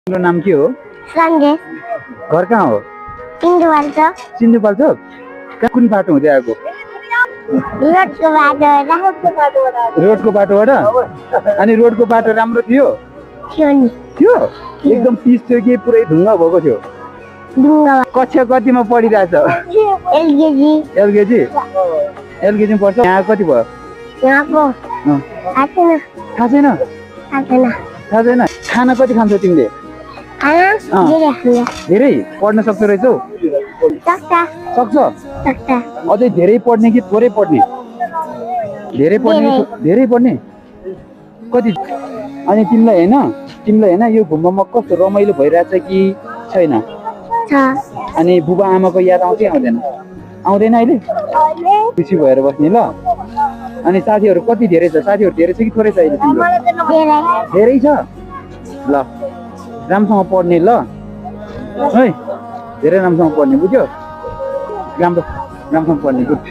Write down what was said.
तिम्रो नाम के हो? सन्देश घर कहाँ हो? सिन्धुपाल्चोक सिन्धुपाल्चोक? कहाँ कुन बाटो हुँदै आएको? रोडको बाटोबाट? अनि रोडको बाटो राम्रो थियो? थियो? एकदम पिच थियो कि पुरै ढुङ्गा भएको थियो? कक्षा कतिमा पढिरहेछ? एलकेजी एलकेजी पढ्छ? यहाँ कति भयो? थाहा छैन? थाहा छैन? खाना कति खान्छौ तिमीले? धेरै पढ्न सक्छौ रहेछौ? सक्छ? अझै धेरै पढ्ने कि थोरै पढ्ने? धेरै पढ्ने कति? अनि तिमीलाई होइन यो घुम्नमा कस्तो रमाइलो भइरहेछ कि छैन? अनि बुबा आमाको याद आउँछ कि आउँदैन? आउँदैन अहिले? खुसी भएर बस्ने ल। अनि साथीहरू कति धेरै छ? साथीहरू धेरै छ कि थोरै छ अहिले तिम्रो? धेरै छ? ल राम्रोसँग पढ्ने ल है, धेरै राम्रोसँग पढ्ने, बुझ्यो? राम्रोसँग पढ्ने, गुड।